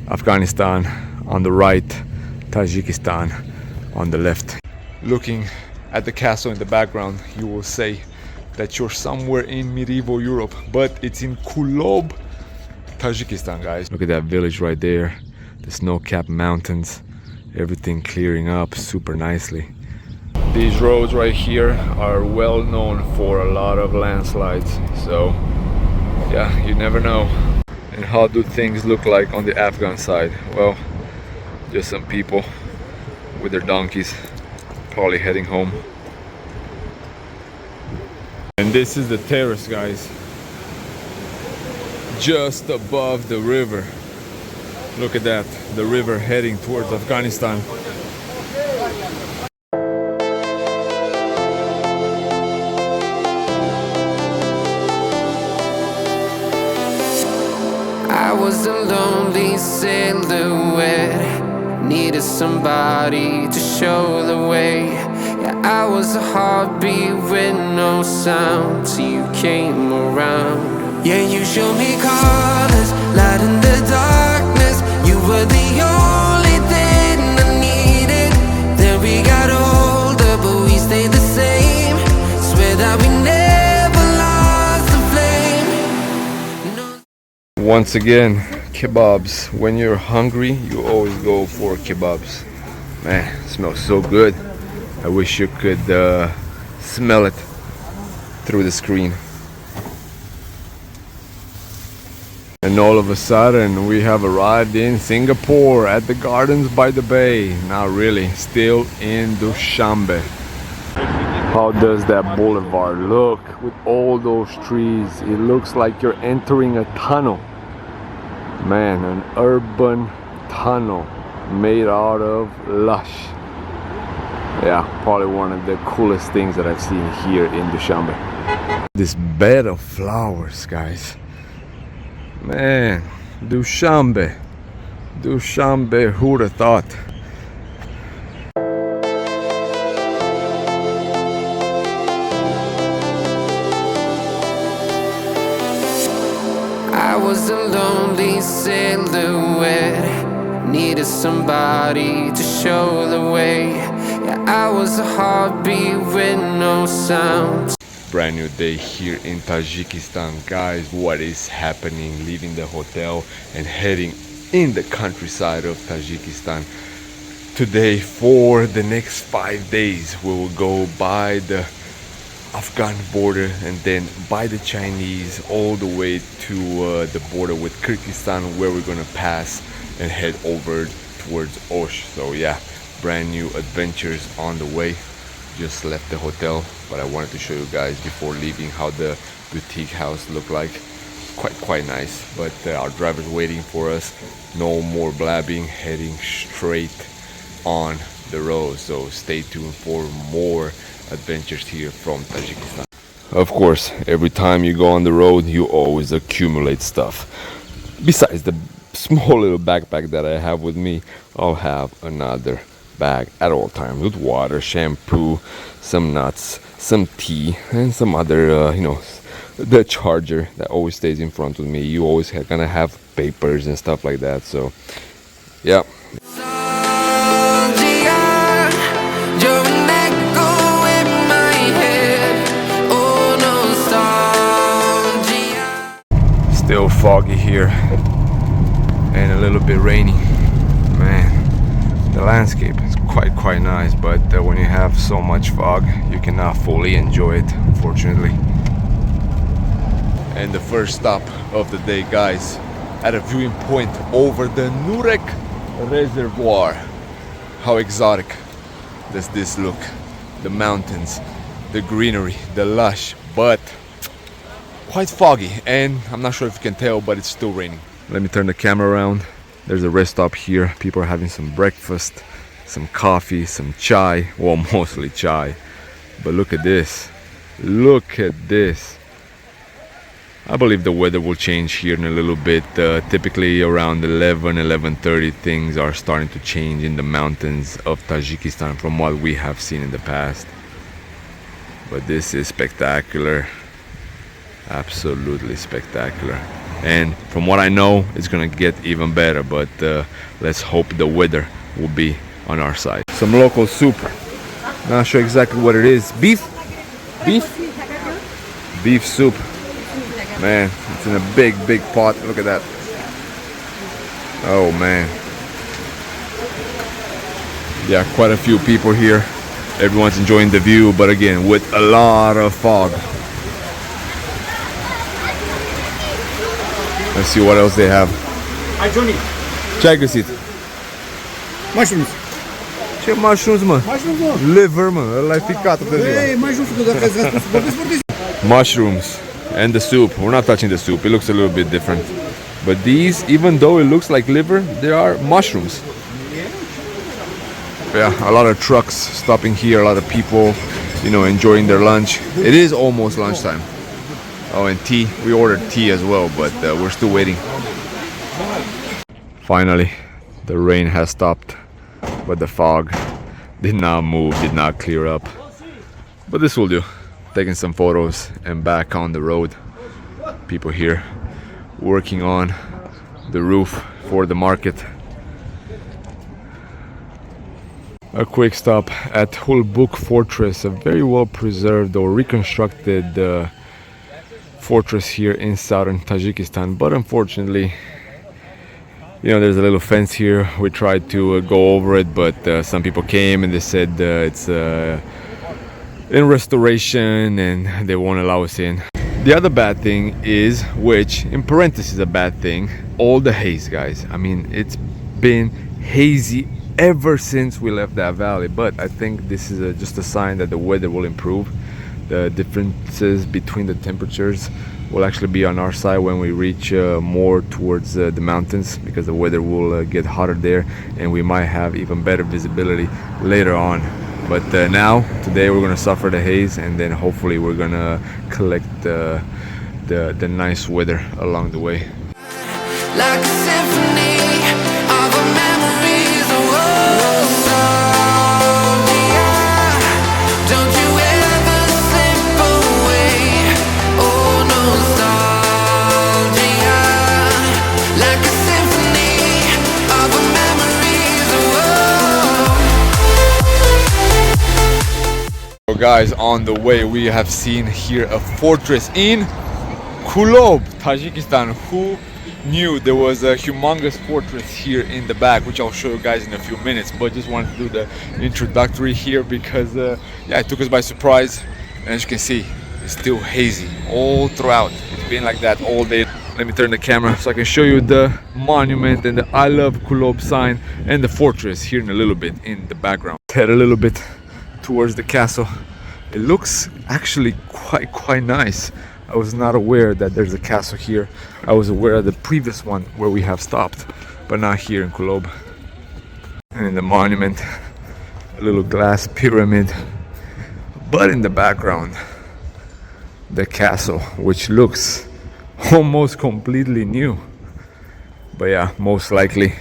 Afghanistan on the right, Tajikistan on the left. Looking at the castle in the background, you will say that you're somewhere in medieval Europe, but it's in Kulob, Tajikistan, guys. Look at that village right there, the snow-capped mountains, everything clearing up super nicely. These roads right here are well known for a lot of landslides, so yeah, you never know. And how do things look like on the Afghan side? Well, just some people with their donkeys, probably heading home. And this is the terrace, guys, just above the river. Look at that, the river heading towards Afghanistan. I was a lonely silhouette, needed somebody to show the way. Yeah, I was a heartbeat with no sound till you came around. Yeah, you showed me colors, light in the darkness. You were the only thing I needed. Then we got older, but we stayed the same. Swear that we never lost the flame. No. Once again, kebabs. When you're hungry, you always go for kebabs. Man, it smells so good. I wish you could smell it through the screen. And all of a sudden, we have arrived in Singapore at the Gardens by the Bay. Not really, still in Dushanbe. How does that boulevard look with all those trees? It looks like you're entering a tunnel. Man, an urban tunnel made out of lush. Yeah, probably one of the coolest things that I've seen here in Dushanbe. This bed of flowers, guys. Man, Dushanbe. Dushanbe, who'd have thought? I was a lonely silhouette, needed somebody to show the way. Yeah, I was a heartbeat with no sound. Brand new day here in Tajikistan, guys. What is happening? Leaving the hotel and heading in the countryside of Tajikistan. Today, for the next 5 days, we will go by the Afghan border and then by the Chinese all the way to the border with Kyrgyzstan, where we're gonna pass and head over towards Osh. So yeah, brand new adventures on the way. Just left the hotel, but I wanted to show you guys before leaving how the boutique house looked like. Quite nice, but our driver's waiting for us. No more blabbing, heading straight on the road. So stay tuned for more adventures here from Tajikistan. Of course, every time you go on the road, you always accumulate stuff. Besides the small little backpack that I have with me, I'll have another bag at all times with water, shampoo, some nuts, some tea, and some other, the charger that always stays in front of me. You always gonna have papers and stuff like that. So, yeah. Still foggy here and a little bit rainy. Man, the landscape is quite nice, but when you have so much fog, you cannot fully enjoy it, unfortunately. And the first stop of the day, guys, at a viewing point over the Nurek Reservoir. How exotic does this look? The mountains, the greenery, the lush, but quite foggy, and I'm not sure if you can tell, but it's still raining. Let me turn the camera around. There's a rest stop here. People are having some breakfast, some coffee, some chai. Well, mostly chai. But look at this. Look at this. I believe the weather will change here in a little bit. Typically around 11:30 things are starting to change in the mountains of Tajikistan from what we have seen in the past. But this is spectacular. Absolutely spectacular. and from what I know, it's gonna get even better. But let's hope the weather will be on our side. Some local soup. Not sure exactly what it is. Beef soup. Man, it's in a big pot. Look at that. Oh man. Yeah, quite a few people here. Everyone's enjoying the view, but again, with a lot of fog. Let's see what else they have. Hi Johnny. Ce ai găsit? Mushrooms. Ce mushrooms, mă? Mushrooms, mă. Liver, mă. Ăla-i ficat de ziua. Hey, mushrooms, dacă ați vorbesc foarte Mushrooms and the soup. We're not touching the soup. It looks a little bit different. But these, even though it looks like liver, they are mushrooms. Yeah, a lot of trucks stopping here, a lot of people, you know, enjoying their lunch. It is almost lunchtime. Oh, and tea. We ordered tea as well, but we're still waiting. Finally, the rain has stopped, but the fog did not move, did not clear up. But this will do. Taking some photos and back on the road. People here working on the roof for the market. A quick stop at Hulbuk Fortress, a very well preserved or reconstructed fortress here in southern Tajikistan. But unfortunately, you know, there's a little fence here. We tried to go over it, but some people came and they said it's in restoration and they won't allow us in. The other bad thing is, which in parentheses a bad thing, all the haze, guys. I mean, it's been hazy ever since we left that valley, but I think this is just a sign that the weather will improve. The differences between the temperatures will actually be on our side when we reach more towards the mountains, because the weather will get hotter there and we might have even better visibility later on. But now, today, we're gonna suffer the haze, and then hopefully we're gonna collect the nice weather along the way. Like a symphony of our memories. Don't you ever slip away. Oh, nostalgia. Like a symphony of our memories. So guys, on the way we have seen here a fortress in Kulob, Tajikistan. Who knew there was a humongous fortress here in the back, which I'll show you guys in a few minutes, but just wanted to do the introductory here because yeah, it took us by surprise. And as you can see, it's still hazy all throughout. It's been like that all day. Let me turn the camera so I can show you the monument and the I love Kulob sign and the fortress here in a little bit in the background. Head a little bit towards the castle. It looks actually quite nice. I was not aware that there's a castle here. I was aware of the previous one where we have stopped, but not here in Kulob. And in the monument, a little glass pyramid. But in the background, the castle, which looks almost completely new. But yeah, most likely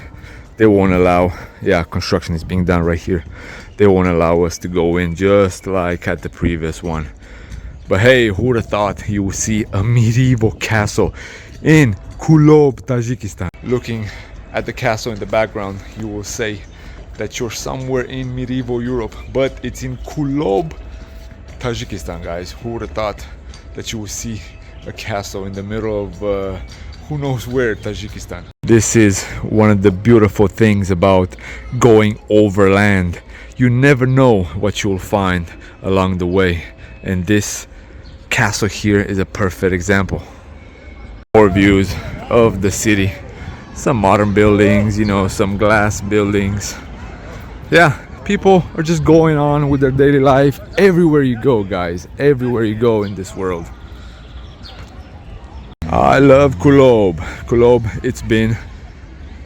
they won't allow, yeah, construction is being done right here. They won't allow us to go in just like at the previous one. But hey, who would have thought you would see a medieval castle in Kulob, Tajikistan? Looking at the castle in the background, you will say that you're somewhere in medieval Europe, but it's in Kulob, Tajikistan, guys. Who would have thought that you would see a castle in the middle of who knows where, Tajikistan? This is one of the beautiful things about going overland. You never know what you'll find along the way, and this castle here is a perfect example. More views of the city, some modern buildings, you know, some glass buildings. Yeah, people are just going on with their daily life everywhere you go, guys, everywhere you go in this world. I love Kulob. Kulob, it's been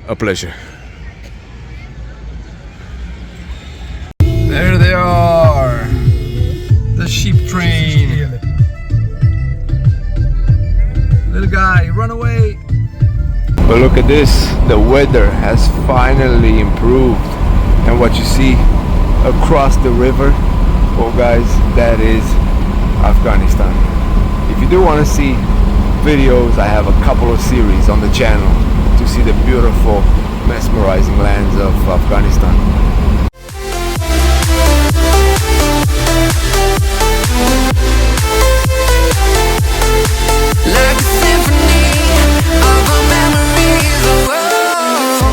a pleasure. There they are, the sheep train. Little guy, run away. But look at this, the weather has finally improved. And what you see across the river, well guys, that is Afghanistan. If you do want to see videos, I have a couple of series on the channel to see the beautiful, mesmerizing lands of Afghanistan. Like a symphony of our memories. Oh,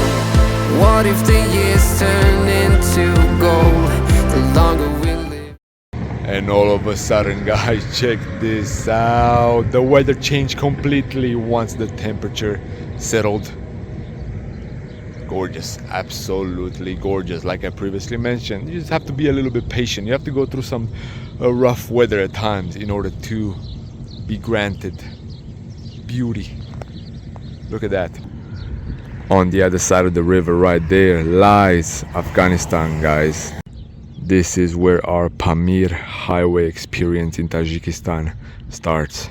what if the years turn into gold? The longer we live. And all of a sudden, guys, check this out. The weather changed completely once the temperature settled. Gorgeous, absolutely gorgeous. Like I previously mentioned, you just have to be a little bit patient. You have to go through some rough weather at times in order to be granted beauty. Look at that. On the other side of the river right there lies Afghanistan, guys. This is where our Pamir highway experience in Tajikistan starts.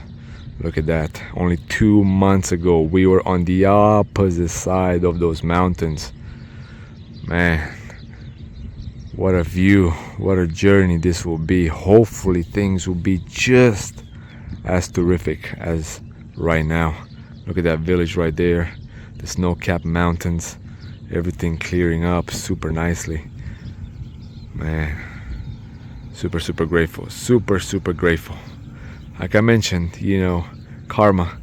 Look at that. Only 2 months ago we were on the opposite side of those mountains. Man, what a view, what a journey this will be. Hopefully things will be just as terrific as right now. Look at that village right there, the snow-capped mountains, everything clearing up super nicely. Man, super grateful, super grateful. Like I mentioned, you know, karma,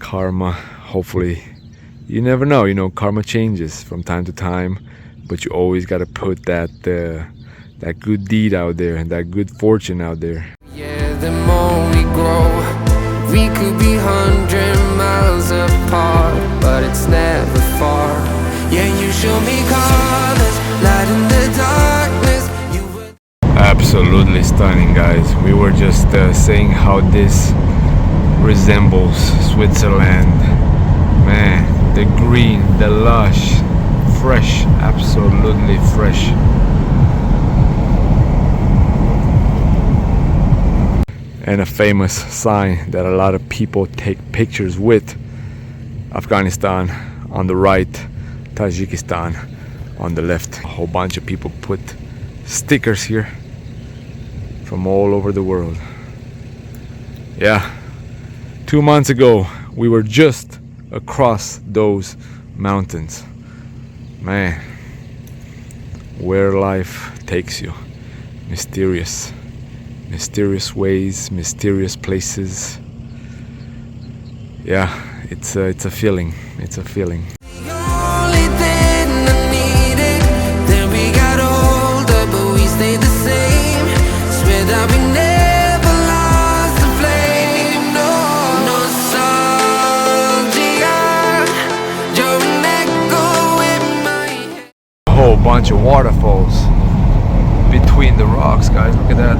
hopefully, you never know, you know, karma changes from time to time, but you always got to put that good deed out there and that good fortune out there. Yeah, the more we grow, we could be 100 miles apart, but it's never far. Yeah, you show me colors, light in the darkness. Absolutely stunning, guys. We were just saying how this resembles Switzerland. Man, the green, the lush, fresh, absolutely fresh. And a famous sign that a lot of people take pictures with: Afghanistan on the right, Tajikistan on the left. A whole bunch of people put stickers here from all over the world. Yeah, 2 months ago we were just across those mountains. Man, where life takes you. Mysterious ways, mysterious places. Yeah, it's a feeling. It's a feeling. Whole bunch of waterfalls between the rocks, guys. Look at that.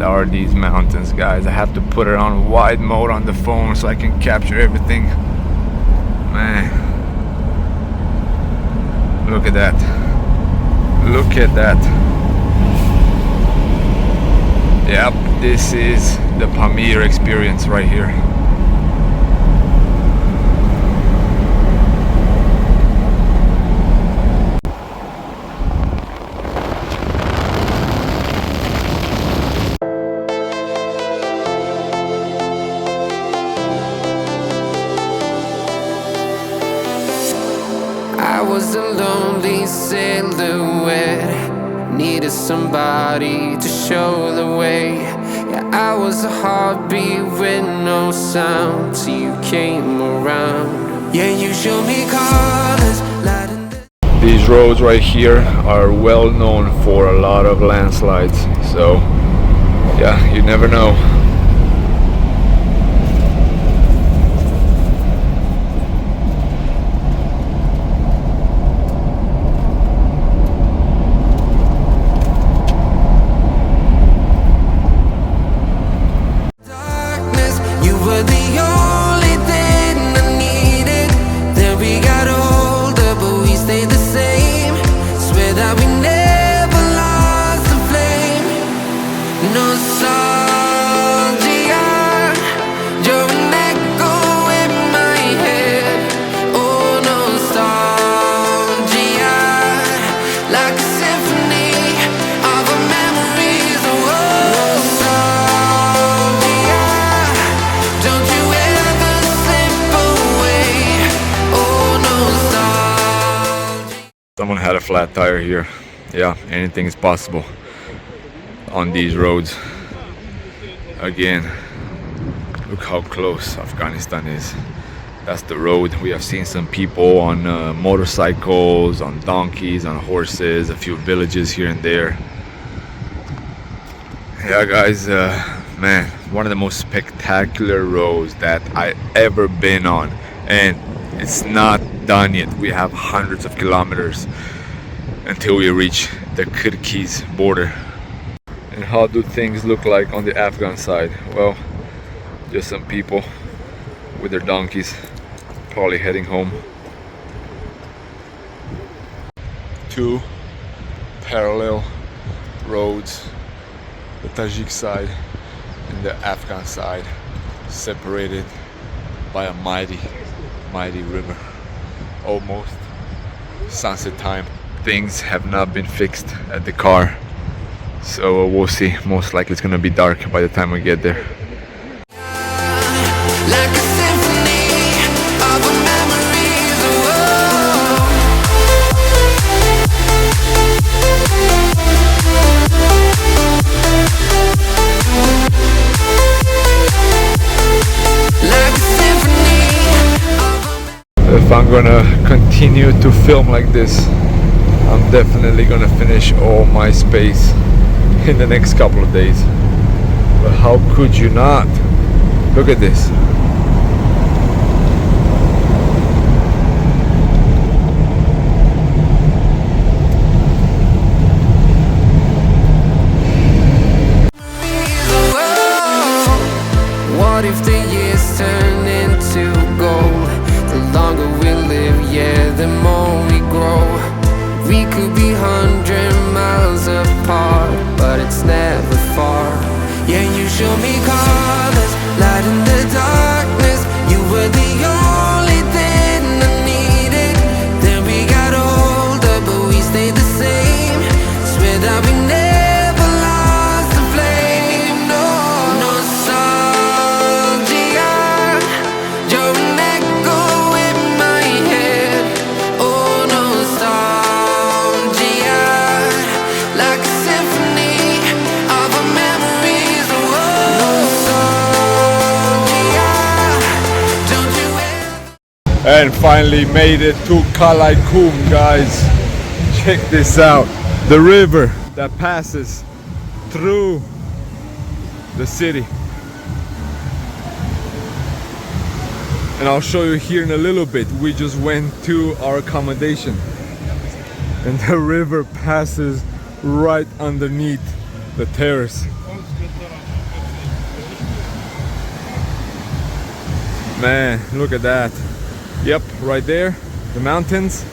Are these mountains, guys. I have to put it on wide mode on the phone so I can capture everything. Man, look at that, look at that. Yep, this is the Pamir experience right here. I was a lonely silhouette, needed somebody to show the way. Yeah, I was a heartbeat with no sound till you came around. Yeah, you showed me colors, lighting the These roads right here are well known for a lot of landslides, so yeah, you never know. darkness. You were the only thing I needed. Then we got older, but we stayed the same. Swear that we never lost the flame. Nostalgia, you're an echo in my head. Oh, nostalgia, like a symphony of our memories. Oh, nostalgia, don't you ever slip away. Oh, nostalgia. Someone had a flat tire here. Yeah, anything is possible on these roads. Again, look how close Afghanistan is. That's the road. We have seen some people on motorcycles, on donkeys, on horses, a few villages here and there. Yeah, guys, man, one of the most spectacular roads that I ever been on, and it's not done yet. We have hundreds of kilometers until we reach the Kyrgyz border. And how do things look like on the Afghan side? Well, just some people with their donkeys, probably heading home. Two parallel roads, the Tajik side and the Afghan side, separated by a mighty river. Almost sunset time. Things have not been fixed at the car, so we'll see. Most likely it's gonna be dark by the time we get there. Like a symphony of our memories. Like a symphony of our If I'm gonna continue to film like this, I'm definitely gonna finish all my space in the next couple of days. But how could you not? Look at this. What if the years turn into gold? The longer we live, yeah, the more we grow. We could be 100 miles apart, but it's never far. Yeah, you show me colors, light in the darkness. You were the only thing I needed. Then we got older, but we stayed the same. Swear that we never lost the flame. No, nostalgia, you're an echo in my head. Oh, nostalgia, like a symphony of our memories. Oh, nostalgia, don't you ever. And finally made it to Kalakum, guys. Check this out. The river that passes through the city. And I'll show you here in a little bit. We just went to our accommodation, and the river passes right underneath the terrace. Man, look at that. Yep, right there, the mountains,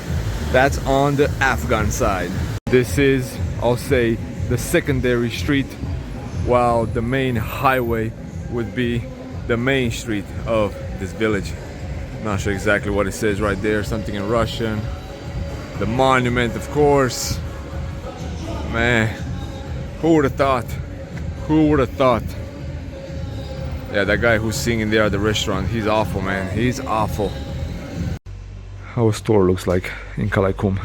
that's on the Afghan side. This is, I'll say, the secondary street, while the main highway would be the main street of this village. Not sure exactly what it says right there, something in Russian. The monument, of course. Man, who would have thought? Who would have thought? Yeah, that guy who's singing there at the restaurant, he's awful, man. He's awful. How a store looks like in Kalakum,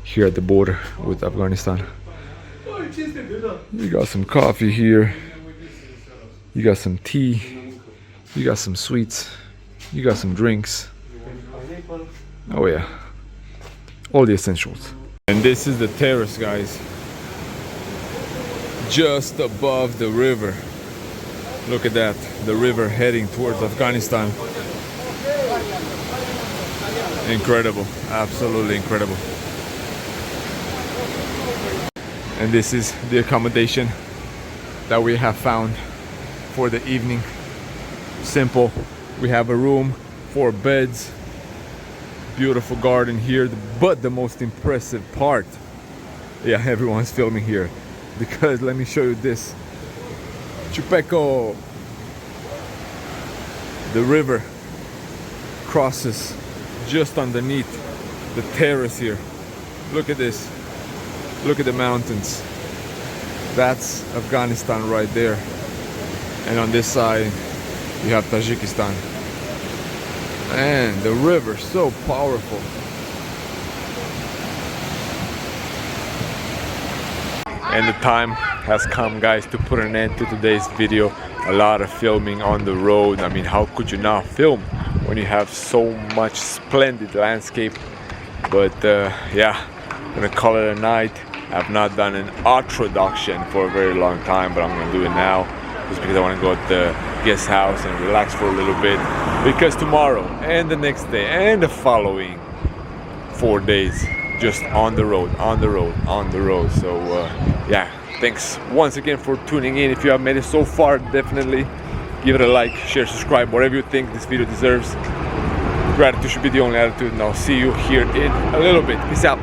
here at the border with Afghanistan. You got some coffee here. You got some tea, you got some sweets, you got some drinks. Oh yeah, all the essentials. And this is the terrace, guys, just above the river. Look at that, the river heading towards Afghanistan. Incredible, absolutely incredible. And this is the accommodation that we have found for the evening. Simple. We have a room, 4 beds, beautiful garden here, but the most impressive part, yeah, everyone's filming here because let me show you this. Chupeco, the river crosses just underneath the terrace here. Look at this, look at the mountains. That's Afghanistan right there, and on this side you have Tajikistan. And the river, so powerful. And the time has come, guys, to put an end to today's video. A lot of filming on the road. I mean, how could you not film when you have so much splendid landscape? But yeah, I'm gonna call it a night. I've not done an introduction for a very long time, but I'm gonna do it now just because I want to go to the guest house and relax for a little bit, because tomorrow and the next day and the following 4 days just on the road, on the road, on the road. So yeah, thanks once again for tuning in. If you have made it so far, definitely give it a like, share, subscribe, whatever you think this video deserves. Gratitude should be the only attitude, and I'll see you here in a little bit. Peace out.